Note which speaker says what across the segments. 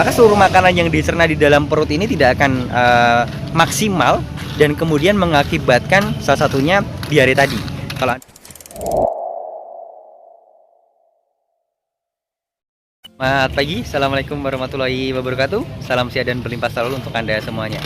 Speaker 1: maka seluruh makanan yang dicerna di dalam perut ini tidak akan maksimal dan kemudian mengakibatkan salah satunya diare tadi. Kalau Selamat pagi, Assalamualaikum warahmatullahi wabarakatuh. Salam sehat dan berlimpah selalu untuk Anda semuanya.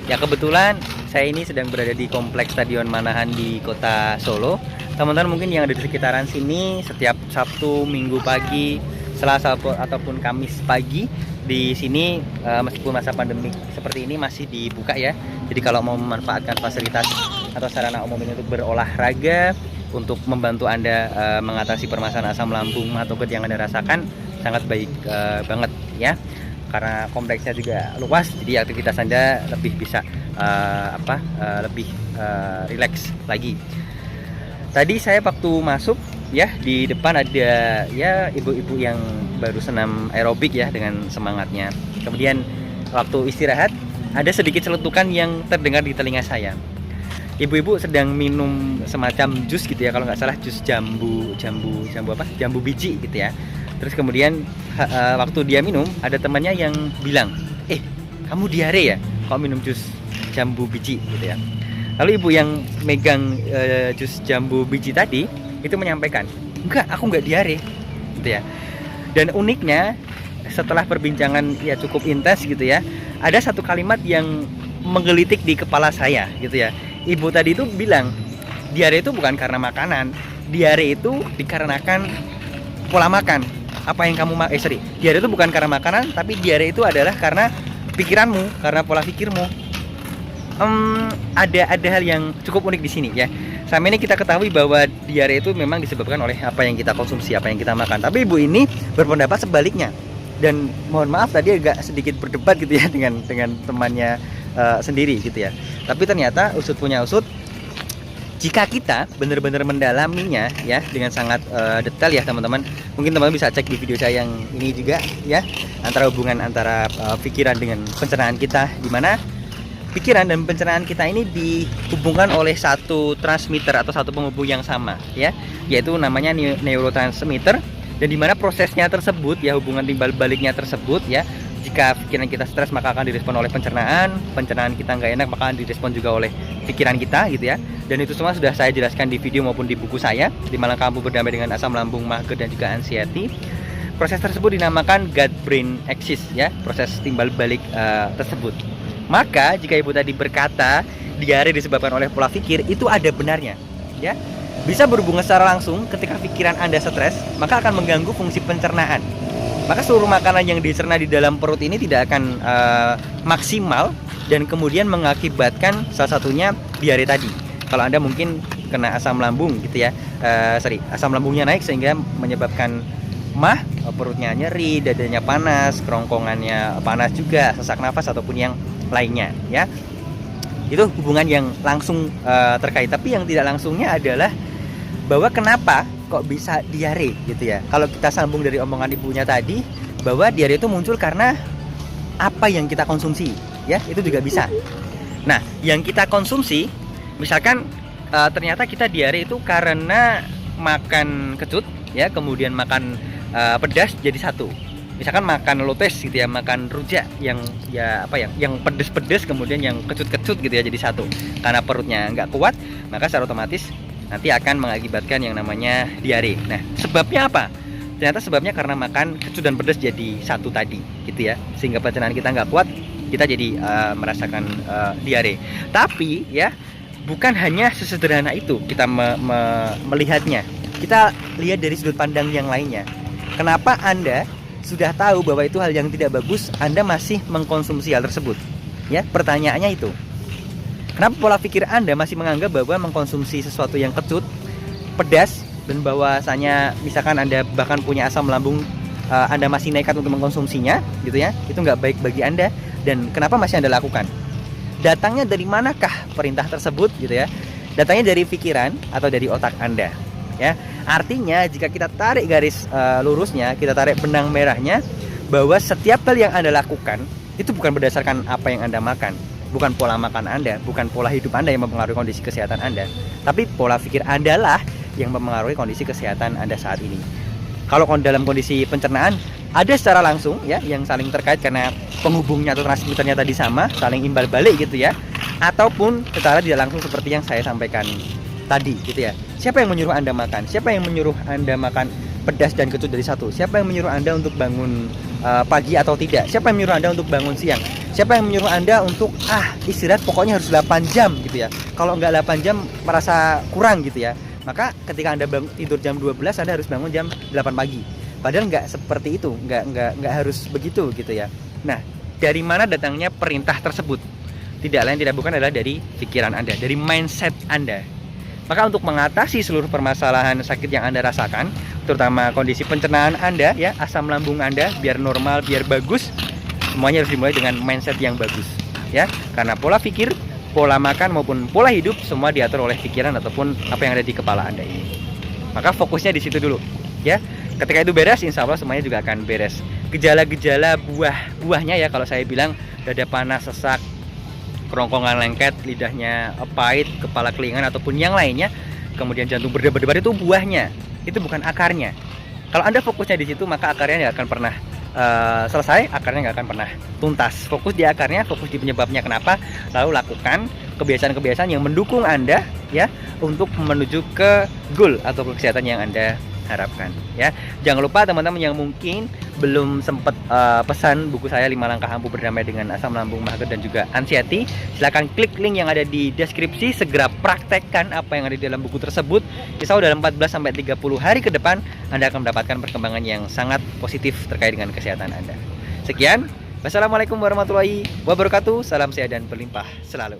Speaker 1: Ya, kebetulan saya ini sedang berada di Kompleks Stadion Manahan di kota Solo. Teman-teman mungkin yang ada di sekitaran sini, setiap Sabtu, Minggu pagi, Selasa ataupun Kamis pagi di sini meskipun masa pandemi seperti ini masih dibuka ya. Jadi kalau mau memanfaatkan fasilitas atau sarana umum ini untuk berolahraga, untuk membantu Anda mengatasi permasalahan asam lambung atau GERD yang Anda rasakan, sangat baik banget ya, karena kompleksnya juga luas, jadi aktivitas Anda lebih bisa lebih rileks lagi. Tadi saya waktu masuk ya, di depan ada ya ibu-ibu yang baru senam aerobik ya dengan semangatnya. Kemudian waktu istirahat ada sedikit celetukan yang terdengar di telinga saya. Ibu-ibu sedang minum semacam jus gitu ya, kalau nggak salah jus jambu biji gitu ya. Terus kemudian waktu dia minum, ada temannya yang bilang, kamu diare ya kalau minum jus jambu biji gitu ya. Lalu ibu yang megang jus jambu biji tadi itu menyampaikan, enggak, aku nggak diare gitu ya. Dan uniknya setelah perbincangan ya cukup intens gitu ya, ada satu kalimat yang menggelitik di kepala saya gitu ya. Ibu tadi itu bilang, diare itu bukan karena makanan, diare itu dikarenakan pola makan. Apa yang kamu diare itu bukan karena makanan, tapi diare itu adalah karena pikiranmu, karena pola pikirmu. Ada hal yang cukup unik di sini ya. Selama ini kita ketahui bahwa diare itu memang disebabkan oleh apa yang kita konsumsi, apa yang kita makan. Tapi ibu ini berpendapat sebaliknya. Dan mohon maaf tadi agak sedikit berdebat gitu ya dengan temannya sendiri gitu ya. Tapi ternyata usut punya usut, jika kita benar-benar mendalaminya ya dengan sangat detail ya teman-teman, mungkin teman-teman bisa cek di video saya yang ini juga ya, antara hubungan antara pikiran dengan pencernaan kita, di mana pikiran dan pencernaan kita ini dihubungkan oleh satu transmitter atau satu penghubung yang sama ya, yaitu namanya neurotransmitter. Dan di mana prosesnya tersebut ya, hubungan timbal baliknya tersebut ya, jika pikiran kita stres maka akan direspon oleh pencernaan kita nggak enak maka akan direspon juga oleh pikiran kita gitu ya. Dan itu semua sudah saya jelaskan di video maupun di buku saya, Di Mana Kamu Berdamai Dengan Asam Lambung, GERD dan juga anxiety. Proses tersebut dinamakan gut brain axis ya, proses timbal balik tersebut. Maka jika ibu tadi berkata diare disebabkan oleh pola pikir, itu ada benarnya ya. Bisa berhubungan secara langsung ketika pikiran Anda stres, maka akan mengganggu fungsi pencernaan. Maka seluruh makanan yang dicerna di dalam perut ini tidak akan maksimal dan kemudian mengakibatkan salah satunya diare tadi. Kalau Anda mungkin kena asam lambung gitu ya, asam lambungnya naik sehingga menyebabkan perutnya nyeri, dadanya panas, kerongkongannya panas juga, sesak nafas ataupun yang lainnya ya. Itu hubungan yang langsung terkait. Tapi yang tidak langsungnya adalah bahwa kenapa kok bisa diare gitu ya. Kalau kita sambung dari omongan ibunya tadi, bahwa diare itu muncul karena apa yang kita konsumsi ya, itu juga bisa. Nah, yang kita konsumsi, misalkan ternyata kita diare itu karena makan kecut ya, kemudian makan pedas jadi satu. Misalkan makan lotes gitu ya, makan rujak yang pedes-pedes, kemudian yang kecut-kecut gitu ya jadi satu. Karena perutnya nggak kuat, maka secara otomatis nanti akan mengakibatkan yang namanya diare. Nah, sebabnya apa? Ternyata sebabnya karena makan kecut dan pedas jadi satu tadi gitu ya, sehingga pencernaan kita nggak kuat, kita jadi merasakan diare. Tapi ya, bukan hanya sesederhana itu kita melihatnya. Kita lihat dari sudut pandang yang lainnya. Kenapa Anda sudah tahu bahwa itu hal yang tidak bagus, Anda masih mengkonsumsi hal tersebut? Ya, pertanyaannya itu. Kenapa pola pikir Anda masih menganggap bahwa mengkonsumsi sesuatu yang kecut, pedas, dan bahwasanya misalkan Anda bahkan punya asam lambung, Anda masih nekat untuk mengkonsumsinya gitu ya, itu nggak baik bagi Anda, dan kenapa masih Anda lakukan? Datangnya dari manakah perintah tersebut gitu ya? Datangnya dari pikiran atau dari otak Anda ya. Artinya jika kita tarik garis lurusnya, kita tarik benang merahnya, bahwa setiap hal yang Anda lakukan itu bukan berdasarkan apa yang Anda makan, bukan pola makan Anda, bukan pola hidup Anda yang mempengaruhi kondisi kesehatan Anda, tapi pola pikir Anda lah yang mempengaruhi kondisi kesehatan Anda saat ini. Kalau dalam kondisi pencernaan, ada secara langsung ya, yang saling terkait karena penghubungnya atau transmitternya tadi sama, saling imbal balik gitu ya, ataupun secara tidak langsung seperti yang saya sampaikan tadi gitu ya. Siapa yang menyuruh Anda makan? Siapa yang menyuruh Anda makan pedas dan kecut dari satu? Siapa yang menyuruh Anda untuk bangun pagi atau tidak? Siapa yang menyuruh Anda untuk bangun siang? Siapa yang menyuruh Anda untuk istirahat pokoknya harus 8 jam gitu ya? Kalau nggak 8 jam merasa kurang gitu ya. Maka ketika Anda tidur jam 12, Anda harus bangun jam 8 pagi. Padahal nggak seperti itu, nggak harus begitu gitu ya. Nah, dari mana datangnya perintah tersebut? Tidak lain tidak bukan adalah dari pikiran Anda, dari mindset Anda. Maka untuk mengatasi seluruh permasalahan sakit yang Anda rasakan, terutama kondisi pencernaan Anda ya, asam lambung Anda biar normal, biar bagus, semuanya harus dimulai dengan mindset yang bagus ya. Karena pola pikir, pola makan maupun pola hidup semua diatur oleh pikiran ataupun apa yang ada di kepala Anda ini. Maka fokusnya di situ dulu ya. Ketika itu beres, insya Allah semuanya juga akan beres. Gejala-gejala buahnya ya, kalau saya bilang dada panas, sesak, kerongkongan lengket, lidahnya pahit, kepala kelingan ataupun yang lainnya, kemudian jantung berdebar-debar, itu buahnya, itu bukan akarnya. Kalau Anda fokusnya di situ, maka akarnya nggak akan pernah selesai, akarnya nggak akan pernah tuntas. Fokus di akarnya, fokus di penyebabnya kenapa, lalu lakukan kebiasaan-kebiasaan yang mendukung Anda ya untuk menuju ke goal atau kesehatan yang Anda harapkan ya. Jangan lupa teman-teman yang mungkin belum sempat pesan buku saya 5 langkah ampuh berdamai dengan asam lambung, mager dan juga anxiety, silahkan klik link yang ada di deskripsi, segera praktekkan apa yang ada di dalam buku tersebut. Insya Allah dalam 14-30 hari ke depan Anda akan mendapatkan perkembangan yang sangat positif terkait dengan kesehatan Anda. Sekian, wassalamualaikum warahmatullahi wabarakatuh, salam sehat dan berlimpah selalu.